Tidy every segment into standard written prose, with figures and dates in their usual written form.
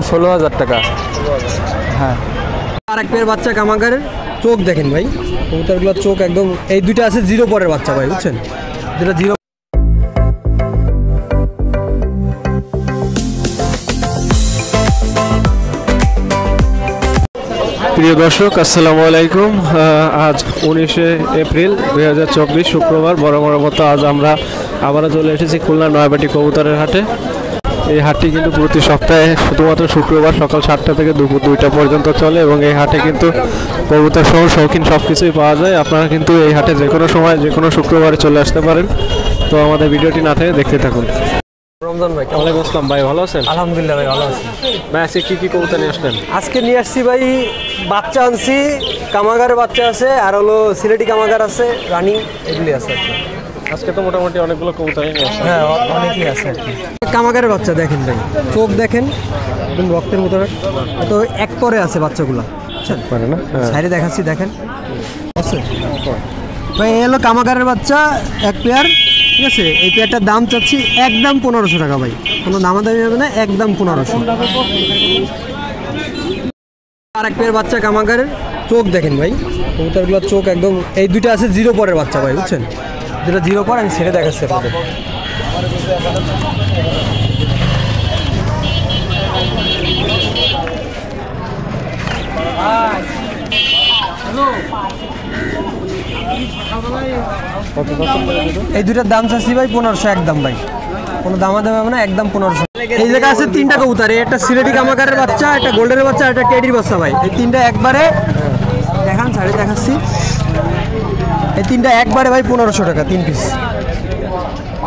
16,000 টাকা। হ্যাঁ, আর এক পেয়ার বাচ্চা কামাগারের চোখ দেখেন ভাই, কবুতরগুলোর চোখ একদম, এই দুইটা আছে 0 পরের বাচ্চা ভাই, বুঝছেন, দুটো 0। প্রিয় দর্শক, আসসালামু আলাইকুম। আজ 19শে এপ্রিল 2024 শুক্রবার। বরাবর মতো আজ আমরা আবারও চলে এসেছি খুলনা নয়াবাটি কবুতরের হাটে। এই হাটটি কিন্তু প্রতি সপ্তাহে শুধুমাত্র শুক্রবার সকাল 7টা থেকে দুপুর 2টা পর্যন্ত চলে এবং এই হাটে কিন্তু কবুতর সহ শৌখিন সব কিছুই পাওয়া যায়। আপনারা কিন্তু এই হাটে যে কোনো সময় যে কোনো শুক্রবারে চলে আসতে পারেন। তো আমাদের ভিডিওটি না থেকে দেখতে থাকুন। রমজান ভাই, ওয়ালাইকুম আসসালাম ভাই, ভালো আছেন? আলহামদুলিল্লাহ ভাই, ভালো আছি ভাই। আজকে কী কবুতর নিয়ে আসলেন? আজকে নিয়ে আসছি ভাই বাচ্চা আনছি, কামাগারের বাচ্চা আছে, আর হলো সিলেটি কামাগার আছে, রানিং, এগুলি আছে আর কি। আজকে তো মোটামুটি অনেকগুলো কবুতরই নিয়ে আসছেন। হ্যাঁ, অনেকই আছে আর কি। কামাগারের বাচ্চা দেখেন ভাই, চোখ দেখেন একদম রক্তের মতো, তো এক পরে আছে বাচ্চাগুলো, বুঝছেন, পারে না? সাইডে দেখাচ্ছি, দেখেন আছে ভাই। এই হলো কামাগারের বাচ্চা, এক পেয়ার, ঠিক আছে। এই পেয়ারটার দাম চাচ্ছি একদম 1500 টাকা ভাই, কোনো দামাদামি হবে না, একদম 1500। আর এক পেয়ার বাচ্চা কামাগারের চোখ দেখেন ভাই, কবুতরগুলোর চোখ একদম, এই দুইটা আছে 0 পরের বাচ্চা ভাই, বুঝছেন, দুটো 0 পর, আমি ছেড়ে দেখাচ্ছি আপনাদের। এই দুটার দাম চাচ্ছি ভাই 1500 একদম ভাই, কোনো দামাদামি হবে না, একদম 1500। এই জায়গায় আছে 3টা কবুতর, একটা সিলেটি কামাগারের বাচ্চা, একটা গোল্ডেনের বাচ্চা, একটা টেডির বাচ্চা ভাই। এই 3টা একবারে দেখান, ছাড়ে দেখাচ্ছি, এই 3টা একবারে ভাই 1500 টাকা, 3 পিস,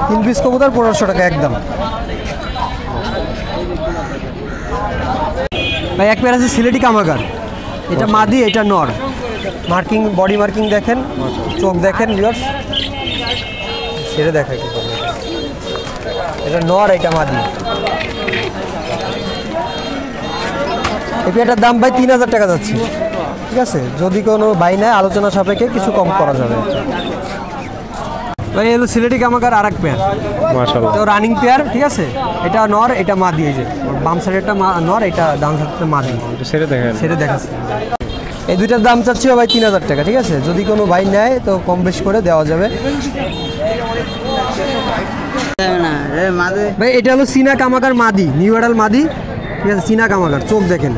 3 পিস কবুতর 1500 টাকা একদম ভাই। এক পেয়ার আছে সিলেটি কামাগার, এটা মাদি, এটা নর, মার্কিং, বডি মার্কিং দেখেন, চোখ দেখেন ভিউয়ার্স, ছেড়ে দেখা কি করবে, এটা নর, এটা মাদি। এই পেয়ারটার দাম ভাই 3000 টাকা যাচ্ছে, ঠিক আছে, যদি কোনো ভাই নেয় আলোচনা সাপেক্ষে কিছু কম করা যাবে ভাই। এলো সিলেটি কামাগার আর এক পেয়ার, মাশাআল্লাহ, তো রানিং পেয়ার, ঠিক আছে, এটা নর, এটা মাদি, এই যে বাম সাইডেরটা নর, এটা ডান সাইডেরটা মাদি, ছেড়ে দেখাচ্ছে। এই দুইটার দাম চাচ্ছি ভাই 3000 টাকা, ঠিক আছে, যদি কোনো ভাই নেয় তো কম বেশি করে দেওয়া যাবে ভাই। এটা হলো চীনা কামাগার মাদি, নিউ এডাল মাদি, ঠিক আছে, চীনা কামাগার, চোখ দেখেন,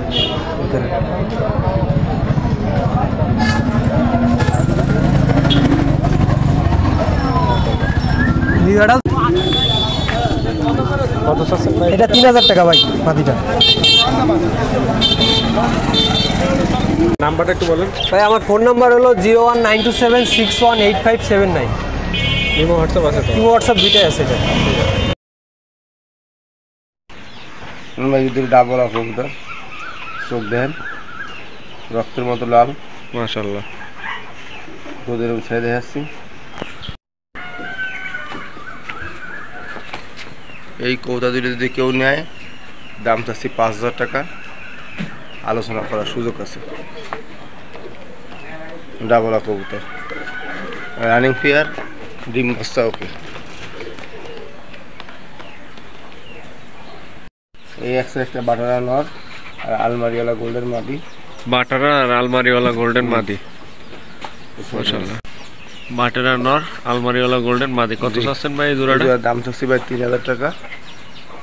নিউ এডাল। এটা 3000 টাকা ভাই মাদিটা। নাম্বারটা একটু বলেন ভাই। আমার ফোন নাম্বার হলো 01927618579। ইমো হোয়াটসঅ্যাপ আছে? ইমো হোয়াটসঅ্যাপ দুইটাই আছে। এটা ডাবল কবুতর, চোখ দেন রক্তের মতো লাল, মাশাআল্লাহ, তোদের ছেড়ে দেখাচ্ছি। এই কবুতর দুটো যদি কেউ নেয়, দাম চাচ্ছি 5000 টাকা, আলোচনা করার সুযোগ আছে। ডাবল কবুতর, রানিং পেয়ার, ডিম বাচ্চা, ওকে। এই একটা বাটারা নর আর আলমারিওয়ালা গোল্ডেন মাদি, বাটারা আর আলমারিওয়ালা গোল্ডেন মাদি, মাশাআল্লাহ, বাটারা নর, আলমারিওয়ালা গোল্ডেন মাদি। কত চাচ্ছেন ভাই এই জোড়াটা? দাম চাচ্ছি ভাই 3000 টাকা।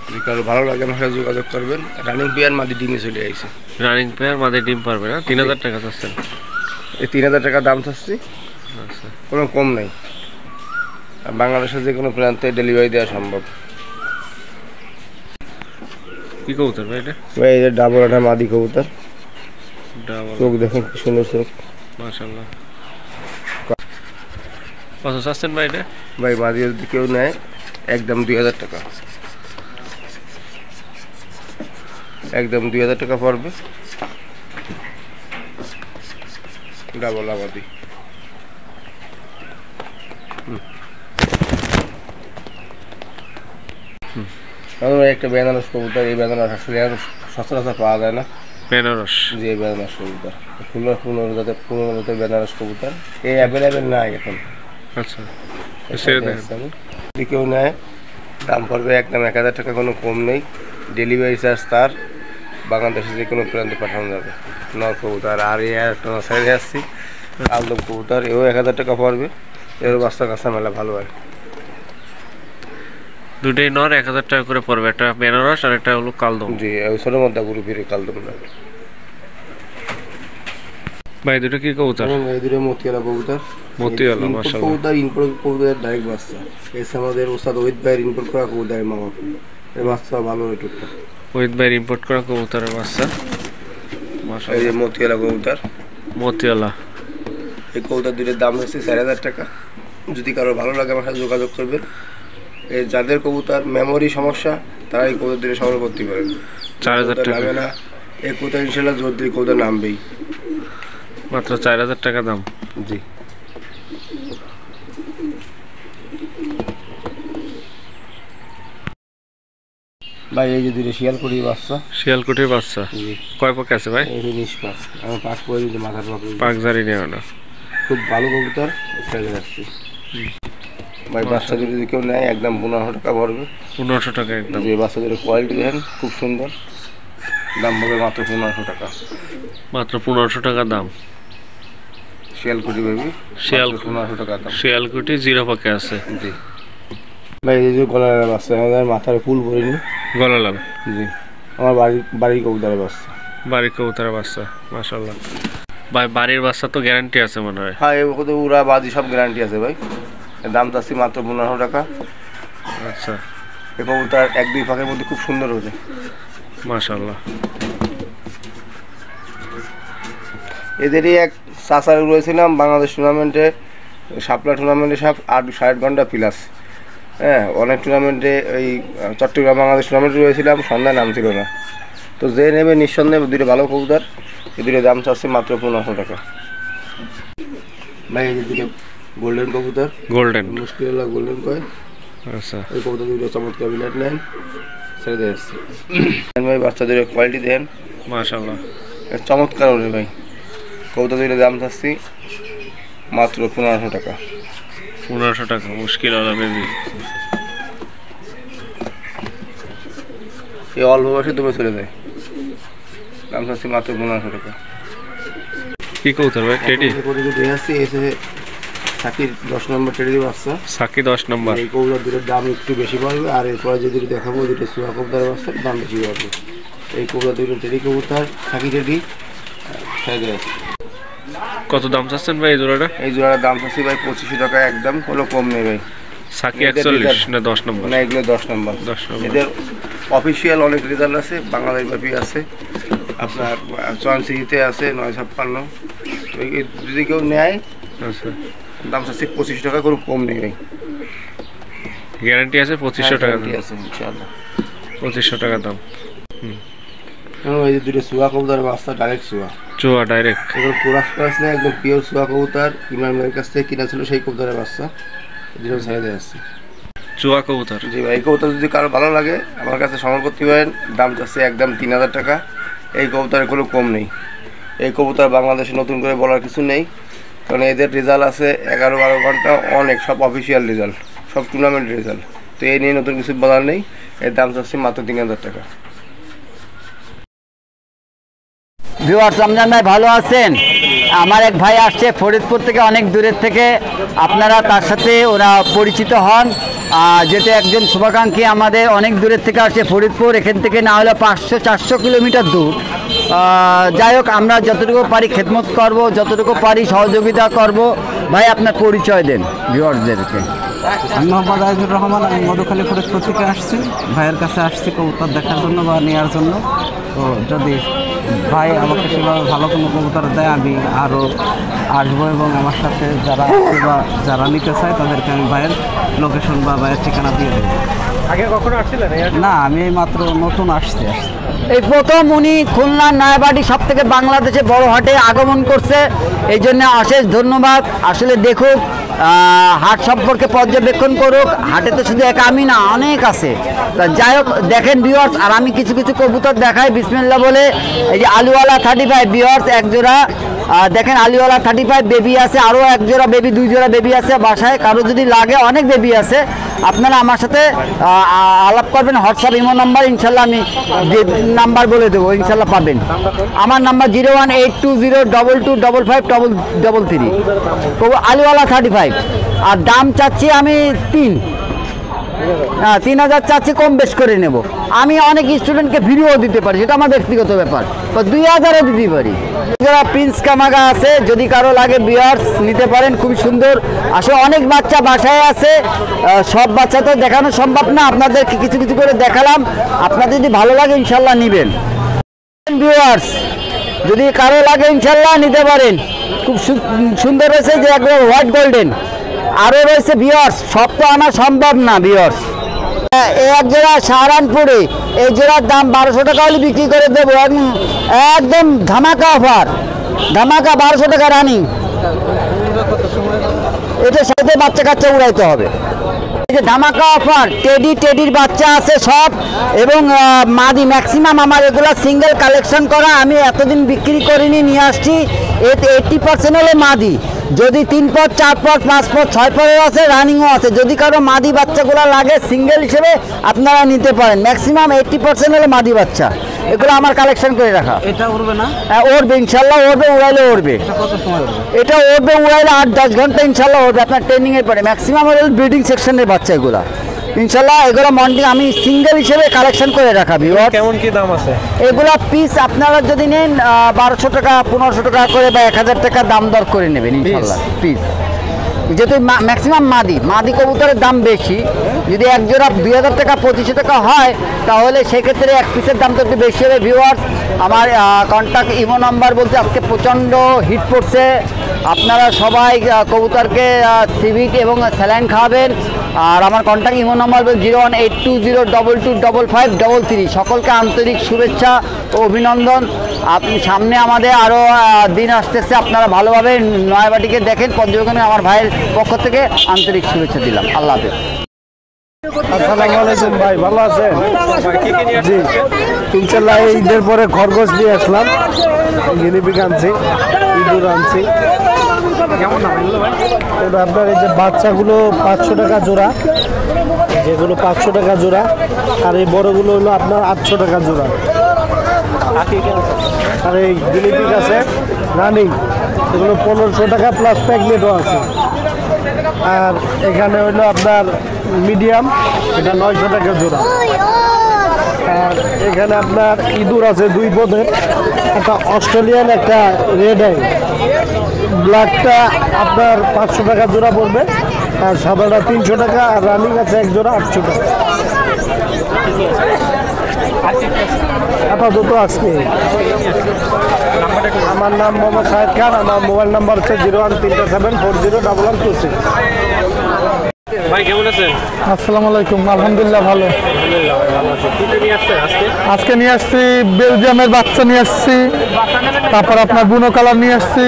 যদি কারো ভালো লাগে আমার সাথে যোগাযোগ করবেন। রানিং পেয়ার মাদি ডিমে চলে আইছে, রানিং পেয়ার মাদি ডিম পারবে না? 3000 টাকা চাচ্ছেন? এই 3000 টাকা দাম চাচ্ছি, কোনো কম নেই। বাংলাদেশের যে কোনো প্রান্তে ডেলিভারি দেওয়া সম্ভব। কি কবুতর ভাই এটা? ভাই এই যে ডাবল একটা মাদি কবুতর, ডাবল, চোখ দেখুন কি সুন্দর চোখ, মাশাআল্লাহ। কত চাচ্ছেন ভাই এটা? ভাই মাদি যদি কেউ নেয় একদম 2000 টাকা, একদম 2000 টাকা পড়বে। ডাবল মাদি। একটা বেনারস কবুতর, এই বেনারস আসলে সচরাচর পাওয়া যায় না। বেনারস, যে বেনারস কবুতর, পুনর জাতের বেনারস কবুতর, এই অ্যাভেলেবেল নাই এখন। আচ্ছা, যদি কেউ নেয় দাম পড়বে একদম 1000 টাকা, কোনো কম নেই। ডেলিভারি চার্জ তার, বাংলাদেশে যে কোনো প্রান্তে পাঠানো যাবে। নর কবুতর আর এই একটা সাইডে আসছি কালদম কবুতর, এও 1000 টাকা পড়বে। এর বাচ্চা কাঁচা মেলা ভালো হয়। দুটোই নর 1000 টাকা করে পড়বে, একটা বেনারস আর একটা হলো কালদম। জি ওই ছোট মধ্যে গুরু ফিরে কালদমটা। ভাই দুটো কি কবুতর? এই দুটো মতিওয়ালা কবুতর। মতিওয়ালা মাশাআল্লাহ। কবুতর ইম্পোর্ট কবুতরের ডাইরেক্ট বাচ্চা। এসে আমাদের ওস্তাদ ওহিদ ভাইয়ের ইম্পোর্ট করা কবুতরের মা বাবা। এর বাচ্চা ভালো হয় টুকটা। ওহিদ ভাইয়ের ইম্পোর্ট করা কবুতরের বাচ্চা এই মাশাআল্লাহ। যে মতিওয়ালা কবুতর। মতিওয়ালা এই কবুতর দুটোর দাম হচ্ছে 4000 টাকা। যদি কারো ভালো লাগে আমার সাথে যোগাযোগ করবেন। এই যাদের কবুতর মেমোরি সমস্যা তারা এই কবুতর দুটো সংগ্রহ করতে পারেন। 4000 টাকা নামে না, এই কবুতর ইনশাল্লাহ জোর দিয়ে কবুতর নামবেই। মাত্র 4000 টাকা দাম। জি ভাই এই যে দুটো শিয়ালকুড়ি বাচ্চা। শিয়ালকুটির বাচ্চা জি কয় পাক আছে ভাই? এই যে নিষ্পাস আমি পাক করে দিতে মাথার পাক পাকজারি নেও না, খুব ভালো কবুতর ছেড়ে যাচ্ছি ভাই। বাচ্চা দুটো যদি কেউ নেয় একদম 1500 টাকা পড়বে। 1500 টাকা একদম। যে বাচ্চা দুটো কোয়ালিটি দেখেন খুব সুন্দর, দাম হবে মাত্র 1500 টাকা। মাত্র 1500 টাকা দাম। শিয়ালকুটি বেবি শিয়ালকুটি 1500 টাকা দাম। শিয়ালকুটি 0 পাকে আছে। জি ভাই এই যে গলার বাচ্চা, আমাদের মাথার ফুল ভরিনি। গলালাল জি আমার বাড়ির কবুতরের বাচ্চা। বাড়ির কবুতরের বাচ্চা মাশাআল্লাহ। ভাই বাড়ির বাচ্চা তো গ্যারান্টি আছে মনে হয়? হ্যাঁ এই কত উড়া বাজি সব গ্যারান্টি আছে ভাই। এর দাম চাচ্ছি মাত্র 1500 টাকা। আচ্ছা এই কবুতর 1-2 ফাঁকের মধ্যে খুব সুন্দর হয়েছে মাশাআল্লাহ। এদেরই এক চাচার রয়েছিলাম বাংলাদেশ টুর্নামেন্টে, শাপলা টুর্নামেন্টে সব 8-8 ঘন্টা প্লাস। হ্যাঁ অনেক টুর্নামেন্টে এই চট্টগ্রাম বাংলাদেশ টুর্নামেন্টে রয়েছিলাম, সন্ধ্যায় নাম ছিল না। তো যে নেবে নিঃসন্দেহে দুটো ভালো কবুতর, এই দুটো দাম চাচ্ছে মাত্র 1500 টাকা। ভাই এই যে দুটো গোল্ডেন কবুতর, গোল্ডেন মুশকিল গোল্ডেন কয়। আচ্ছা এই কবুতর দুটো চমৎকার বিলেট নেন ছেড়ে দিয়ে আসছে ভাই। বাচ্চা দুটো কোয়ালিটি দেন মাশাআল্লাহ চমৎকার ওরে ভাই। কবুতর দুটো দাম চাচ্ছি মাত্র 1500 টাকা। 1500 টাকা মুশকিল হলো বেবি। এই অল্প বয়সে তুমি চলে যায়, দাম চাচ্ছি মাত্র 1500 টাকা। কি কবুতর ভাই? টেডি আসছি এসে সাকির 10 নম্বর টেডি বাচ্চা। সাকি 10 নম্বর। এই কবুতর দুটোর দাম একটু বেশি পড়বে, আর এরপরে যে দুটো দেখাবো দুটো সুয়া কবুতরের বাচ্চার দাম বেশি পড়বে। এই কবুতর দুটো টেডি কবুতর সাকি টেডি ছেড়ে দেয়। কত দাম চাচ্ছেন ভাই এই জোড়াটা? এই জোড়ার দাম চাচ্ছি ভাই 2500 টাকা, একদম কোনো কম নেই ভাই। সাকি 41 না 10 নম্বর? না এগুলো 10 নম্বর। 10 নম্বর। এদের অফিসিয়াল অনেক রেজাল্ট আছে, বাংলাদেশ ব্যাপী আছে, আপনার চয়নসিতে আছে 956। যদি কেউ নেয় আচ্ছা দাম চাচ্ছি 2500 টাকা, কোনো কম নেই ভাই। গ্যারান্টি আছে 2500 টাকা দাম। আছে ইনশাআল্লাহ 2500 টাকা দাম। এই যে দুটো সুয়া কবুতরের বাচ্চা ডাইরেক্ট সুয়া, চোয়া ডাইরেক্ট এগুলো কোরাস ক্লাস নেই, একদম পিওর সুয়া কবুতর। ইমরান ভাইয়ের কাছ থেকে কিনা ছিল সেই কবুতরের বাচ্চা, এদিকে ছেড়ে দিয়ে আসছে। চোয়া কবুতর। জি ভাই এই কবুতর যদি কারো ভালো লাগে আমার কাছে সংগ্রহ করতে পারেন। দাম চাচ্ছে একদম 3000 টাকা। এই কবুতরের কোনো কম নেই। এই কবুতর বাংলাদেশে নতুন করে বলার কিছু নেই, কারণ এদের রেজাল্ট আছে 11-12 ঘন্টা, অনেক সব অফিসিয়াল রেজাল্ট, সব টুর্নামেন্ট রেজাল্ট। তো এই নিয়ে নতুন কিছু বলার নেই। এর দাম চাচ্ছে মাত্র 3000 টাকা। ভিউয়ার্স রমজান ভাই ভালো আছেন? আমার এক ভাই আসছে ফরিদপুর থেকে, অনেক দূরের থেকে। আপনারা তার সাথে ওরা পরিচিত হন, যেতে একজন শুভাকাঙ্ক্ষী আমাদের অনেক দূরের থেকে আসছে ফরিদপুর, এখান থেকে না হলে 500-400 কিলোমিটার দূর। যাই হোক আমরা যতটুকু পারি খেদমত করব, যতটুকু পারি সহযোগিতা করব। ভাই আপনার পরিচয় দেন ভিউয়ার্সদেরকে। আমি মোহাম্মদ আজিজুর রহমান, আমি মধুখালী ফরিদপুর থেকে আসছি। ভাইয়ের কাছে আসছি কবুতর দেখার জন্য বা নেওয়ার জন্য। তো যদি ভাই আমাকে সেভাবে ভালো কোনো কবুতর দেয় আমি আরও আসবো, এবং আমার সাথে যারা আছে বা যারা নিতে চায় তাদেরকে আমি ভাইয়ের লোকেশন বা ভাইয়ের ঠিকানা দিয়ে দেবো। আগে কখনো আসছিলেন? না আমি এই মাত্র নতুন আসছি। এই প্রথম উনি খুলনার নয়াবাড়ি সব থেকে বাংলাদেশে বড় হাটে আগমন করছে, এই জন্য অশেষ ধন্যবাদ। আসলে দেখুক, হাট সম্পর্কে পর্যবেক্ষণ করুক। হাটে তো শুধু এক আমি না, অনেক আছে। তা যাই হোক দেখেন ভিউয়ার্স, আর আমি কিছু কিছু কবুতর দেখাই বিসমিল্লাহ বলে। এই যে আলুওয়ালা 35 ভিউয়ার্স এক জোড়া, দেখেন আলিওয়ালা 35 বেবি আছে, আরও এক জোড়া বেবি, 2 জোড়া বেবি আছে বাসায়, কারো যদি লাগে অনেক বেবি আছে, আপনারা আমার সাথে আলাপ করবেন, হোয়াটসঅ্যাপ ইমো নাম্বার, ইনশাল্লাহ আমি নাম্বার বলে দেবো, ইনশাল্লাহ পাবেন। আমার নাম্বার 01820225533, আলিওয়ালা 35, আর দাম চাচ্ছি আমি 3000 চাচ্ছি, কম বেশ করে নেব। আমি অনেক স্টুডেন্টকে ফ্রিও দিতে পারি, সেটা আমার ব্যক্তিগত ব্যাপার, বা 2000-ও দিতে পারি। যারা প্রিন্স কামাগা আছে, যদি কারো লাগে ভিউয়ার্স নিতে পারেন, খুব সুন্দর। আসলে অনেক বাচ্চা বাসায় আছে, সব বাচ্চা তো দেখানো সম্ভব না, আপনাদেরকে কিছু কিছু করে দেখালাম, আপনাদের যদি ভালো লাগে ইনশাল্লাহ নেবেন। ভিউয়ার্স যদি কারো লাগে ইনশাল্লাহ নিতে পারেন, খুব সুন্দর রয়েছে, যে একদম হোয়াইট গোল্ডেন। আরও রয়েছে ভিউয়ার্স, সব তো আনা সম্ভব না ভিউয়ার্স। এক জোড়া সাহারানপুরে, এই জোড়ার দাম 1200 টাকা হলে বিক্রি করে দেবো, একদম ধামাকা অফার, ধামাকা 1200 টাকা রানিং। এটা সাথে বাচ্চা কাচ্চা উড়াইতে হবে। এই যে ধামাকা অফার, টেডির বাচ্চা আছে সব, এবং মাদি ম্যাক্সিমাম আমার এগুলা সিঙ্গেল কালেকশন করা, আমি এতদিন বিক্রি করিনি, নিয়ে আসছি। এতে 80% হলো মাদি, যদি 3 পট 4 পট 5 পট 6 পটের আছে, রানিংও আছে। যদি কারো মাদি বাচ্চাগুলো লাগে সিঙ্গেল হিসেবে আপনারা নিতে পারেন, ম্যাক্সিমাম 80% হলো মাদি বাচ্চা, এগুলো আমার কালেকশন করে রাখা। এটা উড়বে না? হ্যাঁ উড়বে ইনশাল্লাহ, উড়বে, উড়াইলে উড়বে। কত সময় উড়বে? এটা উড়বে, উড়াইলে 8-10 ঘন্টা ইনশাল্লাহ উড়বে, আপনার ট্রেনিংয়ের পরে। ম্যাক্সিমাম হলো ব্রিডিং সেকশনের বাচ্চা এগুলো, ইনশাল্লাহ এগুলো মন্ডি আমি সিঙ্গেল হিসেবে কালেকশন করে রাখাবি। কেমন কি দাম আছে এগুলা? পিস আপনারা যদি নেন 1200 টাকা 1500 টাকা করে, বা 1000 টাকা দাম দর করে নেবেন ইনশাল্লাহ পিস। যেহেতু ম্যাক্সিমাম মাদি কবুতরের দাম বেশি, যদি এক জোড়া 2000 টাকা 2500 টাকা হয়, তাহলে সেক্ষেত্রে এক পিসের দাম তো একটু বেশি হবে। ভিউয়ার্স আমার কন্ট্যাক্ট ইমো নাম্বার বলতে আজকে প্রচণ্ড হিট পড়ছে, আপনারা সবাই কবুতরকে সিভিট এবং স্যালাইন খাওয়াবেন। আর আমার কন্ট্যাক্ট ইমো নাম্বার 01820225533। সকলকে আন্তরিক শুভেচ্ছা ও অভিনন্দন। আপনি সামনে আমাদের আরও দিন আসতেছে, আপনারা ভালোভাবে নয়াবাটিকে দেখেন, পর্যবেক্ষণে আমার ভাইয়ের পক্ষ থেকে আন্তরিক শুভেচ্ছা দিলাম। আল্লাহ হাফেজ। আসসালামু আলাইকুম ভাই, ভালো আছেন? জি ইনশাল্লাহ ঈদের পরে খরগোশ নিয়ে আসলাম, গিনিপিগ আনছি, ইঁদুর আনছি। ওটা আপনার এই যে বাচ্চাগুলো 500 টাকা জোড়া, যেগুলো 500 টাকা জোড়া, আর এই বড়গুলো হলো আপনার 800 টাকা জোড়া। আর এই গিনিপিগ আছে রানিং, এগুলো 1500 টাকা প্লাস প্যাকলেটও আছে। আর এখানে হইলো আপনার মিডিয়াম, এটা 900 টাকা জোড়া। আর এখানে আপনার ইঁদুর আছে 2 পদের, একটা অস্ট্রেলিয়ান, একটা রেড আই। ব্ল্যাকটা আপনার 500 টাকা জোড়া পড়বে, আর সাদাটা 300 টাকা, আর রানিং আছে এক জোড়া 800 টাকা। আপাতত আজকে আমার নাম মোহাম্মদ সাহেদ খান, আমার মোবাইল নাম্বার হচ্ছে 01374011126। ভাই কেমন আছেন? আসসালামু আলাইকুম, আলহামদুলিল্লাহ ভালো। আজকে নিয়ে আসছি বেলজিয়ামের বাচ্চা নিয়ে আসছি, তারপর আপনার বুনো কালার নিয়ে আসছি,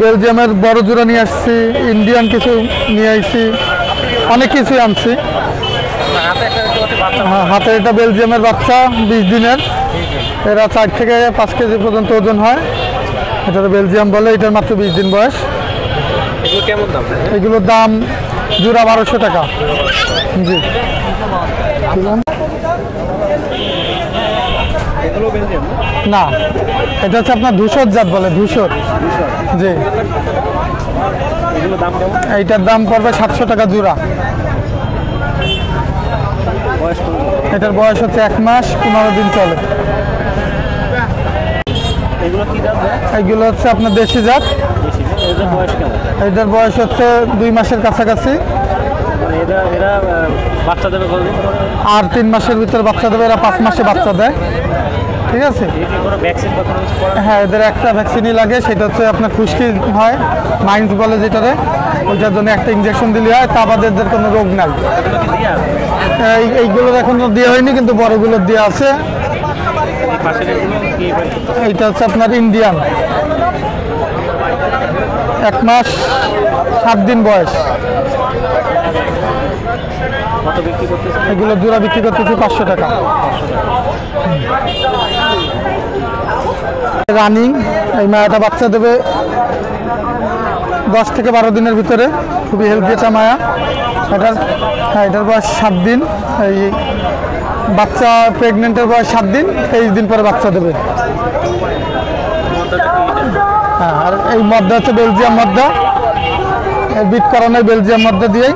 বেলজিয়ামের বড় জোড়া নিয়ে আসছি, ইন্ডিয়ান কিছু নিয়ে আসছি, অনেক কিছুই আনছি। হ্যাঁ, হাতে এটা বেলজিয়ামের বাচ্চা 20 দিনের, এরা 4 থেকে 5 কেজি পর্যন্ত ওজন হয়। এটা বেলজিয়াম বলে, এটার মাত্র 20 দিন বয়স। কেমন দাম? এগুলোর দাম জোড়া 1200 টাকা। জি না, এটা হচ্ছে আপনার ধূসর জাত বলে, ধূসর। জি এইটার দাম পড়বে 700 টাকা জোড়া। এটার বয়স হচ্ছে 1 মাস 15 দিন চলে। এইগুলো হচ্ছে আপনার দেশি জাত। এটার বয়স হচ্ছে 2 মাসের কাছাকাছি। আর 3 মাসের ভিতরে বাচ্চা দেবে, এরা 5 মাসে বাচ্চা দেয়। ঠিক আছে, হ্যাঁ এদের একটা ভ্যাকসিনই লাগে, সেটা হচ্ছে আপনার খুশকি হয়, মাইন্স বলে যেটারে, ওইটার জন্য একটা ইঞ্জেকশন দিলে হয়, তা বাদে এদের কোনো রোগ নাই। এইগুলোর এখনো দেওয়া হয়নি, কিন্তু বড়গুলোর দেওয়া আছে। এইটা হচ্ছে আপনার ইন্ডিয়ান, 1 মাস 7 দিন বয়স। এগুলো জোড়া বিক্রি করতেছি 500 টাকা। রানিং এই মায়াটা বাচ্চা দেবে 10 থেকে 12 দিনের ভিতরে। খুবই হেলদি একটা মায়া। এটার বয়স 7 দিন। এই বাচ্চা প্রেগনেন্টের বয়স 7 দিন, 23 দিন পরে বাচ্চা দেবে। হ্যাঁ, আর এই মদ্দা হচ্ছে বেলজিয়াম মদ্দা, বিট করানো বেলজিয়াম মদ্দা দিয়েই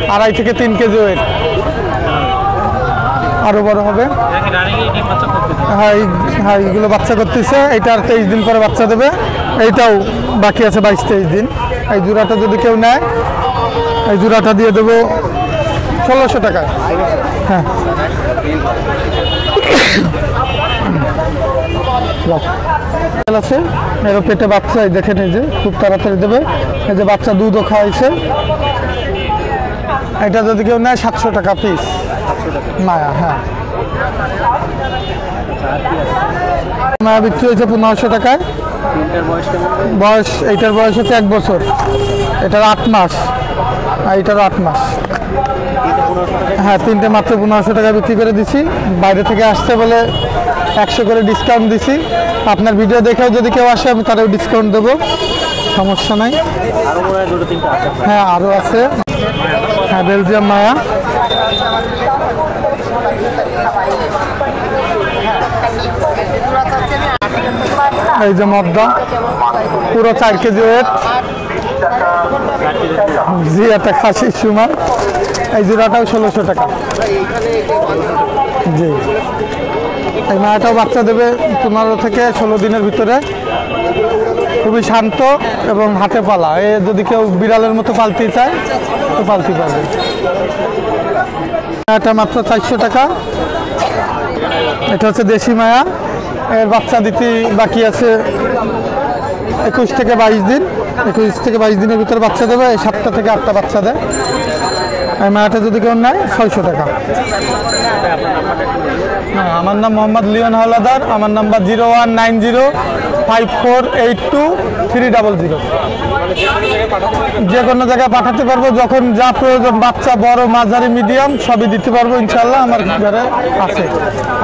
2.5 থেকে 3 কেজি ওয়েট, আরো বড় হবে। হ্যাঁ, এইগুলো বাচ্চা করতেছে। এটার 23 দিন পরে বাচ্চা দেবে। এইটাও বাকি আছে 22-23 দিন। এই জোড়াটা যদি কেউ নেয়, এই জোড়াটা দিয়ে দেবো 1600 টাকায়। হ্যাঁ, আছে এর পেটে বাচ্চা, এই দেখেন, এই যে খুব তাড়াতাড়ি দেবে। এই যে বাচ্চা দুধও খাওয়াইছে। এটা যদি কেউ নেয় 700 টাকা পিস মায়া। হ্যাঁ, মায়া বিক্রি হয়েছে 1500 টাকায়। বয়স, এইটার বয়স হচ্ছে 1 বছর, এটার 8 মাস, আর এটারও 8 মাস। হ্যাঁ, 3টে মাত্র 1500 টাকা বিক্রি করে দিছি। বাইরে থেকে আসতে বলে 100 করে ডিসকাউন্ট দিছি। আপনার ভিডিও দেখেও যদি কেউ আসে আমি তারও ডিসকাউন্ট দেবো, সমস্যা নাই। হ্যাঁ, আরও আছে। হ্যাঁ, বেলজিয়াম মায়া। এই যে মদ্দা, পুরো 4 কেজি ওয়েট। জি, একটা খাসির সুমার। এই জোড়াটাও 1600 টাকা। জি, এই মায়াটাও বাচ্চা দেবে 15 থেকে 16 দিনের ভিতরে। খুবই শান্ত এবং হাতে পালা। এ যদি কেউ বিড়ালের মতো পালতে চায় তো পালতে পারবে। মায়াটা মাত্র 400 টাকা। এটা হচ্ছে দেশি মায়া। এর বাচ্চা দিতে বাকি আছে 21 থেকে 22 দিন। 21 থেকে 22 দিনের ভিতরে বাচ্চা দেবে। এই 7টা থেকে 8টা বাচ্চা দেয়। এই মায়াটা যদি কেউ নেয় 600 টাকা। হ্যাঁ, আমার নাম মোহাম্মদ লিওন হাওলাদার। আমার নাম্বার 019054823000। যে কোনো জায়গায় পাঠাতে পারবো, যখন যা প্রয়োজন, বাচ্চা, বড়, মাঝারি, মিডিয়াম সবই দিতে পারবো ইনশাল্লাহ। আমার ঘরে আছে।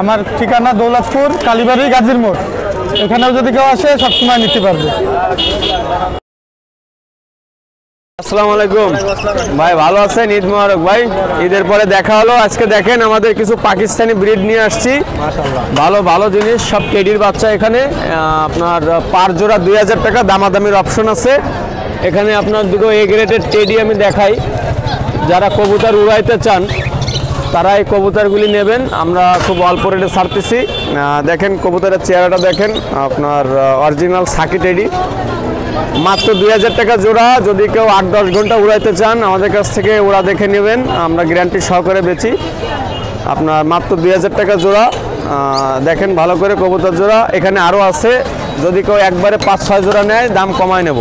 আমার ঠিকানা দৌলতপুর, কালীবাড়ি, গাজীর মোড়। এখানেও যদি কেউ আসে সবসময় নিতে পারবে। আসসালামু আলাইকুম ভাই, ভালো আছেন? ঈদ মোবারক ভাই। ঈদের পরে দেখা হলো। আজকে দেখেন আমাদের কিছু পাকিস্তানি ব্রিড নিয়ে আসছি। ভালো ভালো জিনিস, সব টেডির বাচ্চা। এখানে আপনার পার জোড়া 2000 টাকা, দামাদামির অপশন আছে। এখানে আপনার দুটো এ গ্রেডের টেডি আমি দেখাই। যারা কবুতর উড়াইতে চান তারা এই কবুতরগুলি নেবেন। আমরা খুব অল্প রেটে ছাড়তেছি। দেখেন কবুতরের চেহারাটা দেখেন, আপনার অরিজিনাল সাকি টেডি। মাত্র 2000 টাকা জোড়া। যদি কেউ 8-10 ঘন্টা উড়াইতে চান আমাদের কাছ থেকে ওরা দেখে নেবেন, আমরা গ্যারান্টি সহকারে বেচি। আপনার মাত্র 2000 টাকা জোড়া। দেখেন ভালো করে কবুতর জোড়া। এখানে আরও আছে, যদি কেউ একবারে 5-6 জোড়া নেয় দাম কমায় নেব।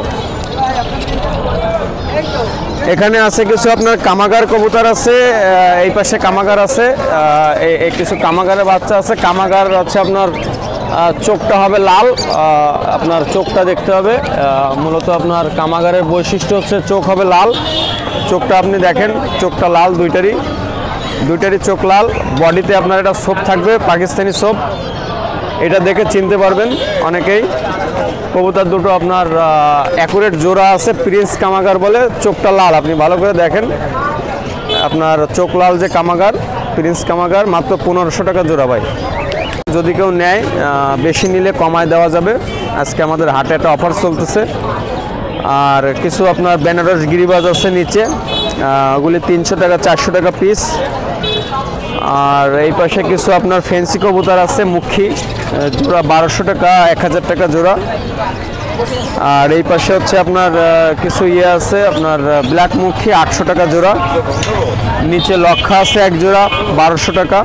এখানে আছে কিছু আপনার কামাগার কবুতর আছে, এই পাশে কামাগার আছে, এই কিছু কামাগারের বাচ্চা আছে। কামাগার হচ্ছে আপনার চোখটা হবে লাল, আপনার চোখটা দেখতে হবে। মূলত আপনার কামাগারের বৈশিষ্ট্য হচ্ছে চোখ হবে লাল। চোখটা আপনি দেখেন, চোখটা লাল, দুইটারই চোখ লাল। বডিতে আপনার এটা সোপ থাকবে, পাকিস্তানি সোপ। এটা দেখে চিনতে পারবেন অনেকেই। কবুতর দুটো আপনার অ্যাকুরেট জোড়া আছে, প্রিন্স কামাগার বলে। চোখটা লাল, আপনি ভালো করে দেখেন। আপনার চোখ লাল যে কামাগার, প্রিন্স কামাগার, মাত্র 1500 টাকা জোড়া ভাই। যদি কেউ নেয় বেশি নিলে কমায় দেওয়া যাবে। আজকে আমাদের হাটে একটা অফার চলতেছে। আর কিছু আপনার বেনারস গিরিবাজ আছে নিচে, ওগুলি 300 টাকা 400 টাকা পিস। আর এই পাশে কিছু আপনার ফেন্সি কবুতর আছে, মুখী, জোড়া 1200 টাকা 1000 টাকা জোড়া। আর এই পাশে হচ্ছে আপনার কিছু ইয়ে আছে, আপনার ব্ল্যাক মুখী 800 টাকা জোড়া। নিচে লক্ষা আছে এক জোড়া 1200 টাকা।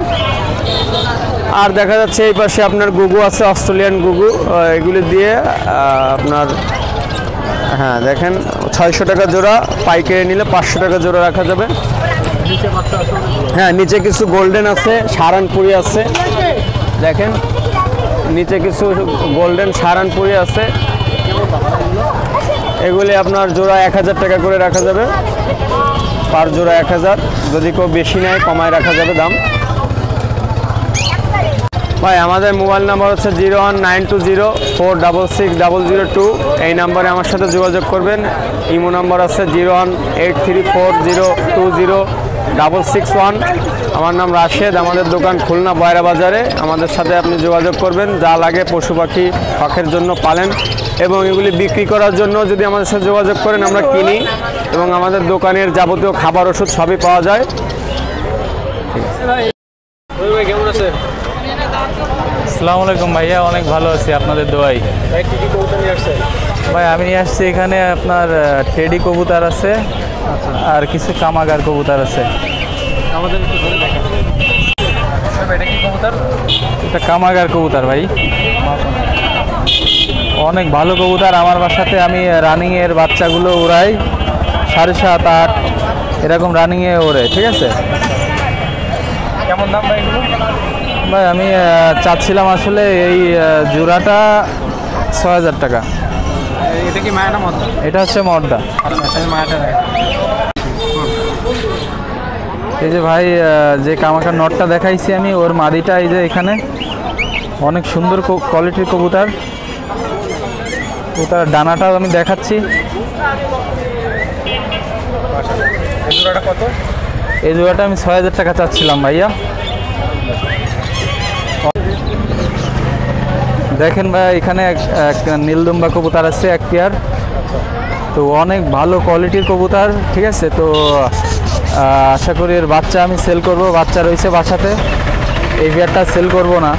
আর দেখা যাচ্ছে এই পাশে আপনার গুগু আছে, অস্ট্রেলিয়ান গুগু। এগুলি দিয়ে আপনার, হ্যাঁ দেখেন, 600 টাকা জোড়া। পাইকারি নিলে 500 টাকা জোড়া রাখা যাবে। হ্যাঁ, নিচে কিছু গোল্ডেন আছে, সারানপুরি আছে। দেখেন নিচে কিছু গোল্ডেন সারানপুরি আছে। এগুলি আপনার জোড়া 1000 টাকা করে রাখা যাবে, পার জোড়া 1000। যদি কেউ বেশি নেয় কমায় রাখা যাবে দাম। ভাই আমাদের মোবাইল নাম্বার হচ্ছে 01920466002। এই নাম্বারে আমার সাথে যোগাযোগ করবেন। ইমো নাম্বার আছে 01834020661। আমার নাম রাশেদ, আমাদের দোকান খুলনা বয়রা বাজারে। আমাদের সাথে আপনি যোগাযোগ করবেন, যা লাগে পশু পাখি শখের জন্য পালেন এবং এগুলি বিক্রি করার জন্য যদি আমাদের সাথে যোগাযোগ করেন আমরা কিনি, এবং আমাদের দোকানের যাবতীয় খাবার ওষুধ সবই পাওয়া যায়। ঠিক আছে ভাই, কেমন আছেন? আসসালামু আলাইকুম ভাইয়া, অনেক ভালো আছি আপনাদের দোয়াই। ভাই কী কী কবুতর নিয়ে আসছেন? ভাই আমি নিয়ে আসছি এখানে আপনার টেডি কবুতর আছে, আর কিছু কামাগার কবুতর আছে। আমাদের একটু ধরে দেখান। এটা কি কবুতর? এটা কামাগার কবুতর ভাই, অনেক ভালো কবুতর। আমার বাসাতে আমি রানিংয়ের বাচ্চাগুলো উড়াই, 7.5, 8 এরকম রানিংয়ে ওড়ে। ঠিক আছে, কেমন দাম ভাই এগুলো? ভাই আমি চাচ্ছিলাম আসলে এই জোড়াটা 6,000 টাকা। এটা কি মায়া না মদ্দা? এটা হচ্ছে মর্দা। আচ্ছা, মায়াটা এই যে ভাই যে কামাকার নটটা দেখাইছি আমি, ওর মাদিটা এই যে এখানে, অনেক সুন্দর কোয়ালিটির কবুতর। ওটার ডানাটাও আমি দেখাচ্ছি। এই জোড়াটা কত? এই জোড়াটা আমি 6,000 টাকা চাচ্ছিলাম ভাইয়া। দেখেন ভাই এখানে একটা নীলদুম্বা কবুতর আছে, এক পেয়ার। তো অনেক ভালো কোয়ালিটির কবুতর। ঠিক আছে, তো আশা করি এর বাচ্চা আমি সেল করব। বাচ্চা রয়েছে বাসাতে, এই পেয়ারটা সেল করব না,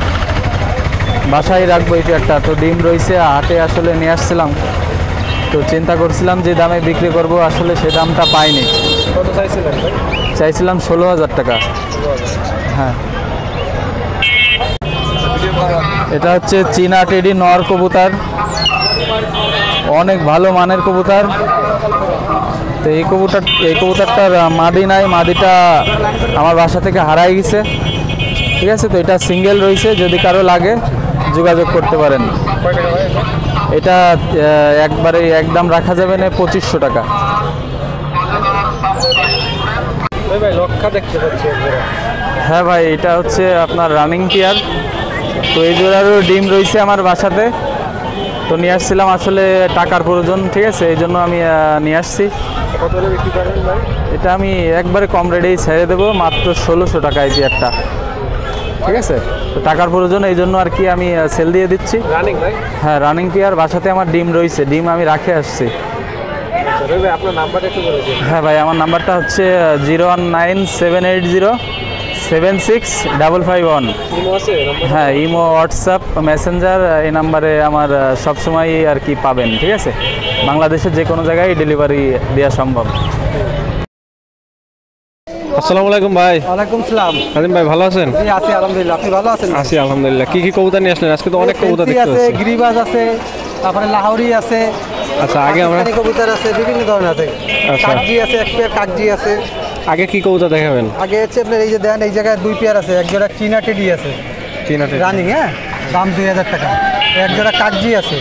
বাসায় রাখবো এই পেয়ারটা। তো ডিম রয়েছে, হাটে আসলে নিয়ে আসছিলাম, তো চিন্তা করছিলাম যে দামে বিক্রি করব, আসলে সে দামটা পাইনি। কত চাইছিলেন ভাই? চাইছিলাম 16,000 টাকা। হ্যাঁ, এটা হচ্ছে চীনা টেডি নর কবুতর, অনেক ভালো মানের কবুতর। তো এই কবুতরটার মাদি নাই, মাদিটা আমার বাসা থেকে হারাই গেছে। ঠিক আছে, তো এটা সিঙ্গেল রয়েছে, যদি কারো লাগে যোগাযোগ করতে পারেন। এটা একবারে একদম রাখা যাবে না 2,500 টাকা। ভাই লক্ষা দেখতে পাচ্ছি। হ্যাঁ ভাই, এটা হচ্ছে আপনার রানিং পেয়ার। তো এই জোড়ারও ডিম রয়েছে আমার বাসাতে, তো নিয়ে আসছিলাম, আসলে টাকার প্রয়োজন। ঠিক আছে, এই জন্য আমি নিয়ে আসছি। কত হলে বিক্রি করবেন ভাই? এটা আমি একবারে কম রেটেই ছেড়ে দেবো, মাত্র 1,600 টাকা এই পেয়ারটা। ঠিক আছে, তো টাকার প্রয়োজন, এই জন্য আর কি আমি সেল দিয়ে দিচ্ছি। রানিং ভাই? হ্যাঁ, রানিং পেয়ার, বাসাতে আমার ডিম রয়েছে, ডিম আমি রাখে আসছি। ভাই আপনার নাম্বারটা একটু বলে দিন। হ্যাঁ ভাই, আমার নাম্বারটা হচ্ছে 01978076551। ইমো আছে? হ্যাঁ, ইমো, হোয়াটসঅ্যাপ, মেসেঞ্জার, এই নাম্বারে আমার সবসময় আর কি পাবেন। ঠিক আছে, বাংলাদেশের যে কোনো জায়গায় ডেলিভারি দেওয়া সম্ভব। আসসালামু আলাইকুম ভাই। ওয়ালাইকুম সালাম। কাদিম ভাই ভালো আছেন? জি আছি আলহামদুলিল্লাহ, আপনি ভালো আছেন? আছি আলহামদুলিল্লাহ। কি কি কবুতর নিয়ে আসলেন আজকে? তো অনেক কবুতর দেখতে আছে, পাচ্ছি। গিরিবাজ আছে, তারপরে লাহোরি আছে। আচ্ছা, আগে আমরা পাকিস্তানি কবুতর আছে, বিভিন্ন ধরনের আছে। আচ্ছা। কাকজি আছে, এক পেয়ার কাকজি আছে। আগে কি কবুতর দেখাবেন? আগে হচ্ছে আপনার এই যে দেন, এই জায়গায় 2 পেয়ার আছে, এক জোড়া চীনা টেডি আছে চীনাটে রানিং, হ্যাঁ, দাম 2,000 টাকা। এক জোড়া কাকজি আছে,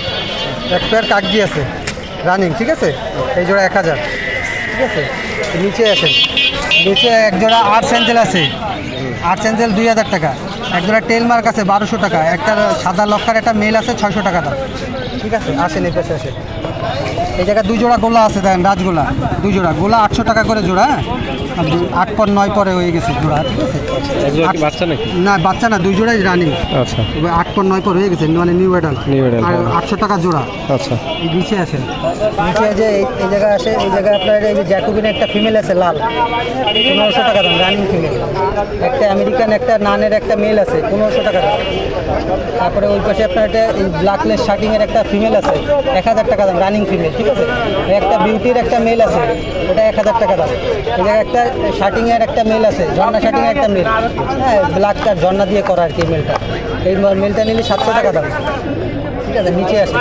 এক পেয়ার কাকজি আছে রানিং। ঠিক আছে, এই জোড়া 1,000। ঠিক আছে, নিচে আসেন, নিচে এক জোড়া আর্টস অ্যাঞ্জেল আছে, আর্টস অ্যাঞ্জেল 2,000 টাকা। এক জোড়া টেল মার্ক আছে 1,200 টাকা। একটা সাদা লক্ষার একটা মেল আছে 600 টাকা দাম। ঠিক আছে, আসেন এই পাশে আসেন। এই জায়গায় 2 জোড়া গোলা আছে, দেখেন রাজগোলা 2 জোড়া, গোলা 800 টাকা করে জোড়া। হ্যাঁ, 8 পর 9 পরে হয়ে গেছে জোড়া। ঠিক আছে, এগুলো কি বাচ্চা নাকি? না বাচ্চা না, 2 জোড়াই রানিং। আচ্ছা, এবার 8 পর 9 পর হয়ে গেছে, মানে নিউ অ্যাডাল্ট। আর 800 টাকা জোড়া। আচ্ছা, এই নিচে আসেন, নিচে যে এই জায়গায় আসে, এই জায়গায় আপনার এই যে জ্যাকোবিনের একটা ফিমেল আছে লাল, 1500 টাকা দাম, রানিং ফিমেল। একটা আমেরিকান একটা নানের একটা মেল আছে 1500 টাকা দাম। তারপরে ওই পাশে আপনার একটা ব্ল্যাকলেস শার্টিংয়ের একটা ফিমেল আছে 1,000 টাকা দাম, রানিং ফিমেল। ঠিক আছে, একটা বিউটির একটা মেল আছে, ওটা 1,000 টাকা দাম। এই জায়গায় একটা শার্টিংয়ের একটা মেল আছে, ঝর্ণা শার্টিংয়ের একটা মেল, হ্যাঁ, ব্ল্যাক কার ঝর্ণা দিয়ে করা আর কি মেলটা। এই মেলটা নিলে 700 টাকা দাম। ঠিক আছে, নিচে আসে,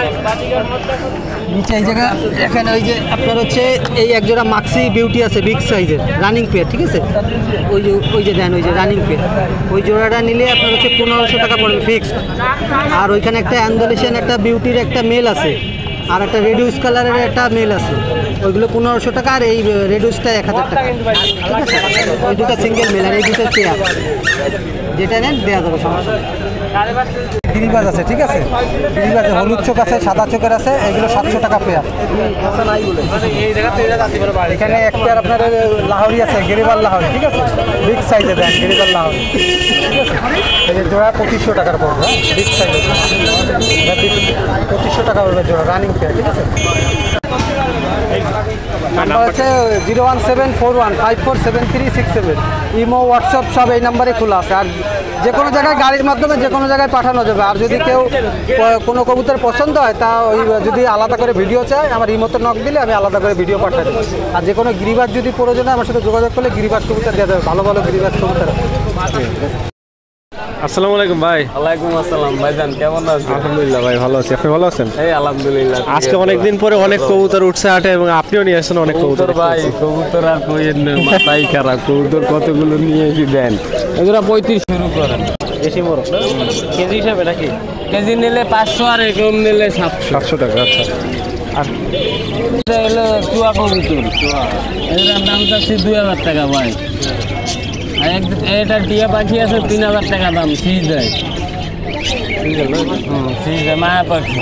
নিচে এই জায়গা এখানে ওই যে আপনার হচ্ছে এই এক জোড়া মাক্সি বিউটি আছে বিগ সাইজের রানিং পেয়ার। ঠিক আছে, ওই যে দেন, ওই যে রানিং পেয়ার, ওই জোড়াটা নিলে আপনার হচ্ছে 1500 টাকা পড়বে ফিক্সড। আর ওইখানে একটা অ্যান্ডোলেশন একটা বিউটির একটা মেল আছে, আর একটা রেডিউস কালারের একটা মেল আছে, ওইগুলো 1500 টাকা। আর এই রেডিউসটা 1,000 টাকা। ঠিক আছে, ওই দুটো সিঙ্গেল মেল, আর এই দুটো পেয়ার, যেটা নেন দেওয়া যাবে সমস্যা। গিরিবাজ আছে, ঠিক আছে, গিরিবাজ হলুদ চোখ আছে, সাদা চোখের আছে, এগুলো 700 টাকা পেয়ার। এখানে এক পেয়ার আপনার লাহোরি আছে, গেরিবাল লাহোরি, ঠিক আছে, বিগ সাইজে দেন গেরিবাল লাহোরি, ঠিক আছে, এই যে জোড়া 2500 টাকার পড়বে, বিগ সাইজে 2500 টাকা পড়বে জোড়া, রানিং পেয়ার, ঠিক আছে। নাম্বার হচ্ছে 01741547367, ইমো হোয়াটসঅ্যাপ সব এই নাম্বারে খোলা আছে। আর যে কোনো জায়গায় গাড়ির মাধ্যমে যে কোনো জায়গায় পাঠানো যাবে। আর যদি কেউ কোনো কবুতর পছন্দ হয় তা ওই যদি আলাদা করে ভিডিও চায় আমার ইমোতে নক দিলে আমি আলাদা করে ভিডিও পাঠাই দেবো। আর যে কোনো গিরিবাজ যদি প্রয়োজন হয় আমার সাথে যোগাযোগ করলে গিরিবাজ কবুতর দেওয়া যাবে, ভালো ভালো গিরিবাজ কবুতর। আসসালামু আলাইকুম ভাই। ওয়ালাইকুম আসসালাম ভাইজান, কেমন আছেন? আলহামদুলিল্লাহ ভাই, ভালো আছি। আপনি ভালো আছেন? এই আলহামদুলিল্লাহ। আজকে অনেকদিন পরে অনেক কবুতর উঠছে হাটে এবং আপনিও নিয়ে আসছেন অনেক কবুতর। ভাই কবুতর আর কইেন না, মাথাই খারাপ। কবুতর কতগুলো নিয়ে এসে দেন, এগুলো 35 শুরু করেন। বেশি বড় কেজি হিসাবে নাকি? কেজি নিলে 500 আর এরকম নিলে 700 টাকা। আচ্ছা, আর এটা হলো চুয়া কবুতর, এটার দাম চাচ্ছি 2000 টাকা ভাই। আর এটা টিয়া পাখি আছে 3000 টাকা দাম, সিজ দেয়, সিজ দেয় মায়া পাখি।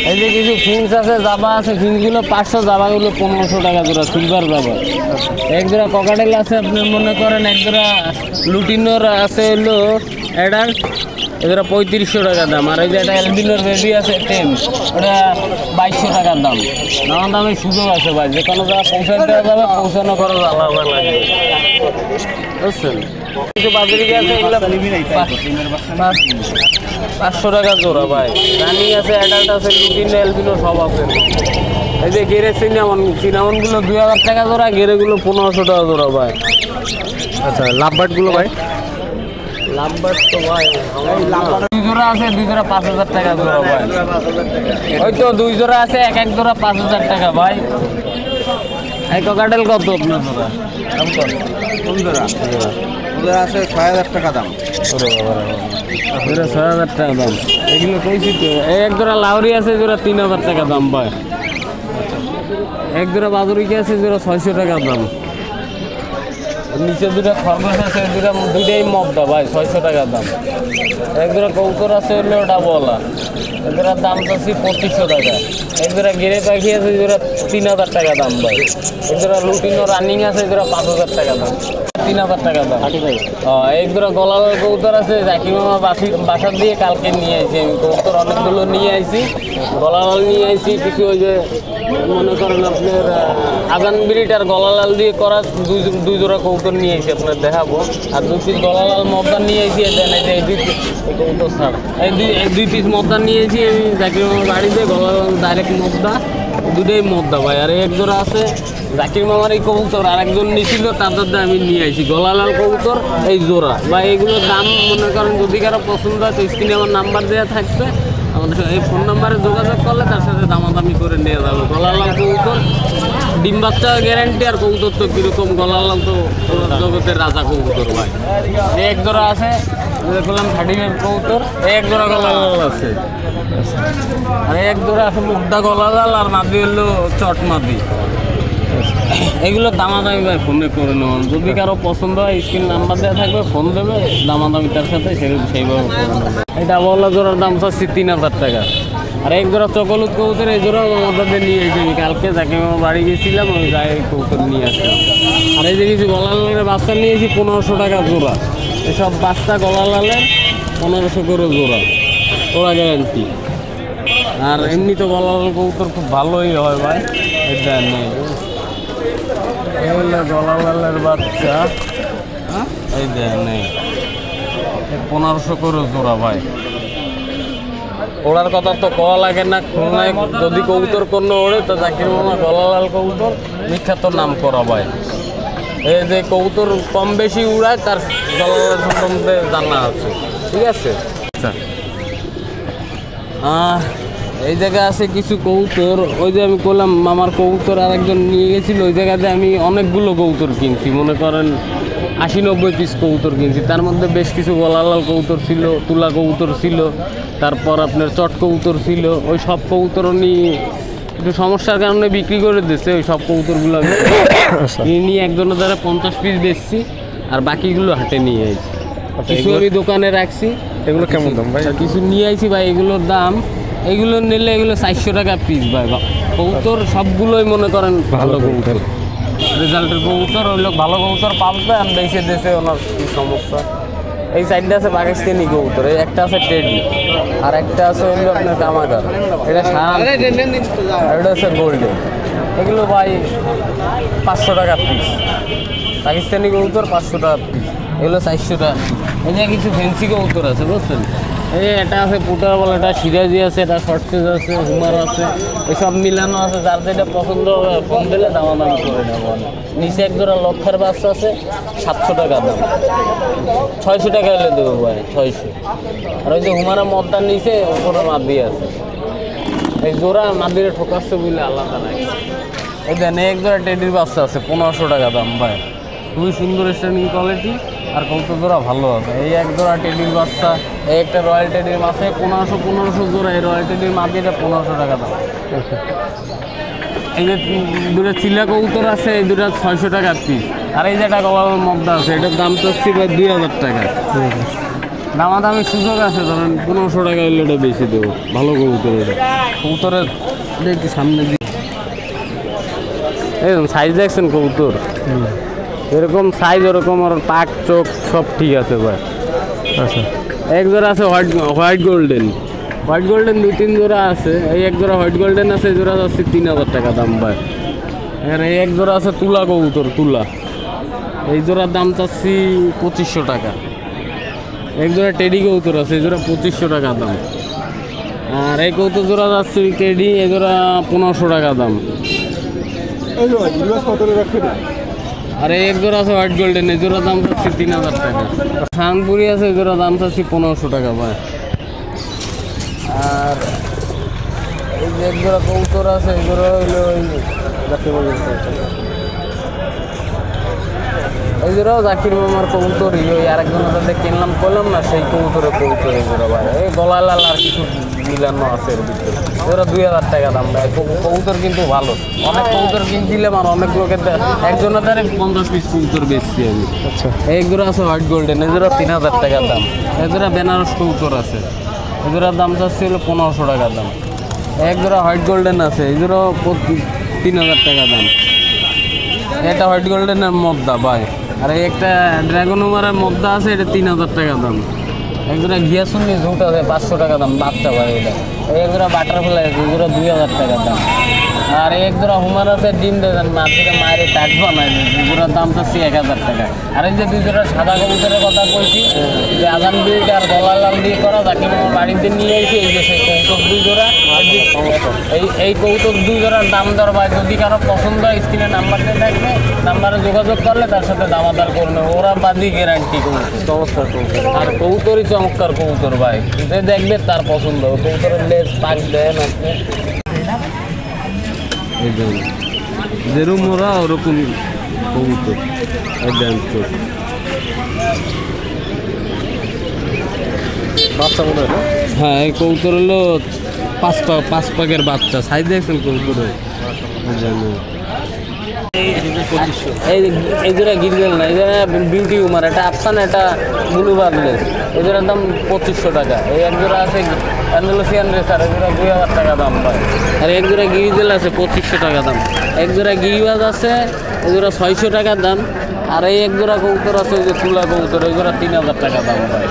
এই যে কিছু ফিন্স আছে, জাবা আছে, ফিন্সগুলো 500, জাবাগুলো 1500 টাকা জোড়া, সিলভার জাবা। এক জোড়া ককাটেল আছে, আপনি মনে করেন এক জোড়া লুটিনোর আছে হলো অ্যাডাল্ট, এগুলো 3500 টাকা দাম। আর এই যে একটা অ্যালবিনোর বেবি আছে টেম, ওটা 2200 টাকার দাম। নানান দামের সুযোগ আছে ভাই, যে কোনো জায়গায় পৌঁছাতে দেওয়া যাবে, পৌঁছানো খরচ আলাদা লাগবে, বুঝছেন? কিছু বাজারিকে আছে, এগুলো 500 টাকা জোড়া ভাই। রানিং আছে, অ্যাডাল্ট আছে, লুটিনো অ্যালবিনো সব আছে। এই যে গেরে চিনামনগুলো 2000 টাকা জোড়া, গেরেগুলো 1500 টাকা জোড়া ভাই। আচ্ছা, লাভবার্ডগুলো ভাই? লাভবার্ড তো ভাই দুই জোড়া আছে, 2 জোড়া 5000 টাকা জোড়া ভাই। ওই তো 2 জোড়া আছে, এক জোড়া 5000 টাকা ভাই। এই ককাটেল কত আপনার জোড়া? দাম কত? কোন জোড়া? ওদের আছে 6000 টাকা দাম। 6000 টাকা দাম, এগুলো কইছি তো। এক জোড়া লাউরি আছে, জোড়া 3000 টাকা দাম ভাই। এক জোড়া বাদুরিকে আছে, জোড়া 600 টাকা দাম। নিচে দুটো খরগোশ আছে, দুইটাই মদ্দা ভাই, 600 টাকা দাম। এক জোড়া কৌতর আছে হলো ওটা বলা, এগুলোর দাম চাচ্ছি 2500 টাকা। এক জোড়া গেরে পাখি আছে, জোড়া 3000 টাকা দাম ভাই। এক জোড়া লুটিনো রানিং আছে, জোড়া 5000 টাকা দাম, 3000 টাকা দাম। এক জোড়া গলাল কৌতর আছে, জাকির মামা বাসার দিয়ে কালকে নিয়ে আইছি আমি। কৌতর অনেকগুলো নিয়ে আইছি, গলালাল নিয়ে আইছি কিছু, ওই যে মনে করেন আপনার আজান বিড়িটার গলালাল দিয়ে করা দুই জোড়া কৌতর নিয়ে আইছি, আপনার দেখাবো। আর 2 পিস গলালাল মদ্দার নিয়ে আইছি, দেন এই যে কৌতর ছাড় এই 2 পিস মদ্দার নিয়ে আইছি আমি জাকির মামার বাড়িতে। গলালাল ডাইরেক্ট মদ্দা, দুটোই মদ্দা ভাই। আর এক জোড়া আছে জাকির মামার এই কবুতর, আর একজন নিয়েছিল, তাদের আমি নিয়ে আইছি গলালাল কবুতর এই জোড়া বা এগুলোর দাম মনে করেন যদি কারো পছন্দ হয় তো স্ক্রিনে আমার নাম্বার দেওয়া থাকবে, আমাদের এই ফোন নাম্বারে যোগাযোগ করলে তার সাথে দামাদামি করে নিয়ে যাবে। গলালাল কবুতর ডিম বাচ্চা গ্যারান্টি, আর কবুতর তো কীরকম, গলালাল তো জগতের রাজা কবুতর ভাই। এক জোড়া আছে বললাম 35 কবুতর, এক জোড়া গলালাল আছে, আর এক জোড়া আছে মুগদা গলালাল, আর মাদি হলো চট মাদি। এগুলো দামাদামি ভাই ফোনে করে নেওয়ান, যদি কারো পছন্দ হয় স্ক্রিন নাম্বার দেওয়া থাকবে, ফোন দেবে, দামাদামি তার সাথে সেইভাবে করে নেবে। এটা বলা জোড়ার দাম চাচ্ছি 3000 টাকা। আর এক জোড়া চকলুদ কবুতর, এই জোড়া আমাদের নিয়ে এসেছি কালকে, যাকে আমার বাড়ি গেছিলাম ওই গায়ে কবুতর নিয়ে আসলাম। আর এই যে কিছু গলালালের বাচ্চা নিয়েছি 1500 টাকা জোড়া। এসব বাচ্চা গলালালের 1500 করে জোড়া, ওরা গ্যারান্টি। আর এমনি তো গলালাল কবুতর খুব ভালোই হয় ভাই, এটা নেই। এই হলো গলালালের বাচ্চা, এই দেখ নেই, 1500 করে জোড়া ভাই। ওড়ার কথা তো কওয়া লাগে না, খুলনায় যদি কবুতর কোনো ওড়ে তো জাকির মামা গলালাল কবুতর বিখ্যাত নাম করা ভাই। এই যে কবুতর কম বেশি উড়ায় তার গলালাল সম্বন্ধে জানা আছে, ঠিক আছে। আচ্ছা, এই জায়গায় আছে কিছু কবুতর, ওই যে আমি বললাম মামার কবুতর আর একজন নিয়ে গেছিল, ওই জায়গাতে আমি অনেকগুলো কবুতর কিনছি, মনে করেন 80-90 পিস কবুতর কিনছি। তার মধ্যে বেশ কিছু গলালাল কবুতর ছিল, তুলা কবুতর ছিল, তারপর আপনার চট কবুতর ছিল। ওই সব কবুতর উনি একটু সমস্যার কারণে বিক্রি করে দিচ্ছে, ওই সব কবুতরগুলো আমি নিয়ে একজনের দ্বারা 50 পিস বেচছি, আর বাকিগুলো হাটে নিয়ে আইছি। কিছু আমি দোকানে রাখছি। এগুলো কেমন দাম ভাই? কিছু নিয়ে আইছি ভাই, এগুলোর দাম, এগুলো নিলে এগুলো 400 টাকা পিস ভাই। কবুতর সবগুলোই মনে করেন ভালো কবুতর, রেজাল্টের কবুতর। ওই লোক ভালো কবুতর পালবে আর দেশে দেশে ওনার কি সমস্যা। এই সাইডটা আছে পাকিস্তানি কবুতর, এই একটা আছে টেডি, আর একটা আছে হইলো আপনার কামাগার, এটা সারা, এটা হচ্ছে গোল্ডেন। এগুলো ভাই 500 টাকা পিস, পাকিস্তানি কবুতর 500 টাকা পিস, এগুলো 400 টাকা। এই যে কিছু ফ্যান্সি কবুতর আছে বুঝছেন, এই যে এটা আছে পুটার বল, এটা সিরাজি আছে, এটা শর্টসেজ আছে, হুমার আছে, এসব মিলানো আছে। যার যেটা পছন্দ কম দিলে দামাদাম করে নেবো। নিচে এক জোড়া লক্ষের বাচ্চা আছে 700 টাকা দাম, 600 টাকা হলে দেবো ভাই, 600। আর ওই যে হুমারা মদদার নিচে উপরে মাদি আছে, এই জোড়া মাদিরে ঠোকাচ্ছে বুঝলে আলাদা নাই। এই দেন এক জোড়া টেডির বাচ্চা আছে 1500 টাকা দাম ভাই, খুবই সুন্দর স্ট্যান্ডিং কোয়ালিটি আর কবুতর জোড়া ভালো আছে। এই এক জোড়া টেডির বাচ্চা, এই একটা রয়্যাল টেডির মাছে 1500 জোড়া, এই রয়্যাল টেডির মাদিটা 1500 টাকা দাম। এই যে দুটো চিলা কবুতর আছে, এই দুটো 600 টাকা পিস। আর এই যে একটা গলার মদ্দা আছে, এটার দাম তো হচ্ছে ভাই 2000 টাকা। দামাদামি সুযোগ আছে, ধরেন 1500 টাকা হলে এটা বেশি দেবো, ভালো কবুতর। এটা কবুতরের একটু সামনে দিয়ে এই সাইজ দেখছেন কবুতর, এরকম সাইজ, ওরকম আর পাক চোখ সব ঠিক আছে ভাই। আচ্ছা, এক জোড়া আছে হোয়াইট গোল্ডেন, হোয়াইট গোল্ডেন 2-3 জোড়া আছে। এই এক জোড়া হোয়াইট গোল্ডেন আছে, এই জোড়া আছে 3000 টাকা দাম ভাই। আর এই এক জোড়া আছে তুলা কবুতর, তুলা, এই জোড়ার দাম চাচ্ছি 2500 টাকা। এক জোড়া টেডি কবুতর আছে, এই জোড়া 2500 টাকা দাম। আর এই কবুতর জোড়া যাচ্ছে টেডি, এই জোড়া 1500 টাকা দাম। আর এই এক জোড়া আছে হোয়াইট গোল্ডেন, এই জোড়ার দাম চাচ্ছি 3000 টাকা। শানপুরি আছে, এই জোড়ার দাম চাচ্ছি 1500 টাকা ভাই। আর এই যে এক জোড়া কবুতর আছে, এই জোড়া হইলো এই জোড়াও জাকির মামার কবুতর, ওই আরেকজনের সাথে কিনলাম করলাম না, সেই কবুতরের কবুতর এই জোড়া ভাই। এই গলা লাল আর কিছু মিলানো আছে এর ভিতরে, ওরা 2000 টাকা দাম দেয়। কবুতর কিন্তু ভালো, অনেক কবুতর কিনছিলাম আর অনেক লোকের একজনের দ্বারা 50 পিস কবুতর বেচছি আমি। আচ্ছা, এই জোড়া আছে হোয়াইট গোল্ডেন, এই জোড়া 3000 টাকা দাম। এই জোড়া বেনারস কবুতর আছে, এই জোড়ার দাম চাচ্ছি হলো 1500 টাকা দাম। এক জোড়া হোয়াইট গোল্ডেন আছে, এই জোড়া 3000 টাকা দাম। এটা হোয়াইট গোল্ডেনের মদ্দা ভাই। আর এই একটা ড্রাগন উমারের মদ্দা আছে, এটা 3000 টাকা দাম। এক জোড়া ঘিয়া শুনলি ঝুট আছে 500 টাকা দাম, বাচ্চা ভাই এটা। এই এক জোড়া বাটারফ্লাই আছে, এই জোড়া 2000 টাকা দাম। আর এক জোড়া হুমার আছে, ডিম দেন মাটিতে মায়ের টাক বানায়, এই জোড়ার দাম চাচ্ছি 1000 টাকা। আর এই যে 2 জোড়া সাদা কবুতরের কথা বলছি, যে আজান বিলটা আর গলা লাল দিয়ে করা, যাকে বাড়িতে নিয়ে এসে এই যে সেই কবুতর 2 জোড়া, এই কবুতর 2 জোড়ার দাম দর ভাই যদি কারো পছন্দ হয় স্ক্রিনে নাম্বার দিয়ে থাকবে, নাম্বারে যোগাযোগ করলে তার সাথে দামাদার করবে, ওরা বাদি গ্যারান্টি কবুতর, চমৎকার কবুতর। আর কবুতরই চমৎকার কবুতর ভাই, যে দেখবে তার পছন্দ হবে। কবুতরের লেজ পাক দেন আপনি, এই দেখুন যেরকম ওরা ওরকম কবুতর, এই দেন চোখ বাচ্চা মনে হয়। হ্যাঁ, এই কবুতর হলো 5 পাকের বাচ্চা, সাইজ দেখছেন কবুতরের। এই জোড়া গিরগেল না, এই জোড়া বিউটি উমার, এটা আফসান, এটা ব্লু বার্ডলেস, এই জোড়ার দাম 2500 টাকা। এই এক জোড়া আছে অ্যান্ডালুসিয়ান রেসার, এই জোড়া 2000 টাকা দাম পায়। আর এক জোড়া গিরিজেল আছে 2500 টাকা দাম। এক জোড়া গিরিবাজ আছে, এই জোড়া 600 টাকা দাম। আর এই এক জোড়া কবুতর আছে, ওই যে তুলা কবুতর, এই জোড়া 3000 টাকা দাম পায়।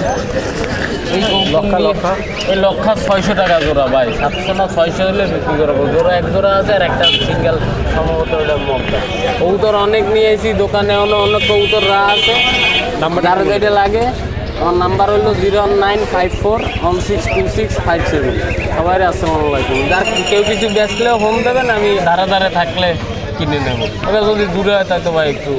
এই লক্ষা 600 টাকা জোড়া ভাই, 700 না 600 হলে বিক্রি করবো। জোড়া এক জোড়া আছে, আর একটা সিঙ্গেল সম্ভবত ওইটা মগটা। কবুতর অনেক নিয়েছি, দোকানে অনেক কবুতর আছে, যার যেটা লাগে। আমার নাম্বার হলো 095416265 সবাই আসসালামু আলাইকুম। যার কেউ কিছু বেচলেও ফোন দেবেন, আমি ধারে ধারে থাকলে কিনে নেব। এবার যদি দূরে হয় তাই তো ভাই একটু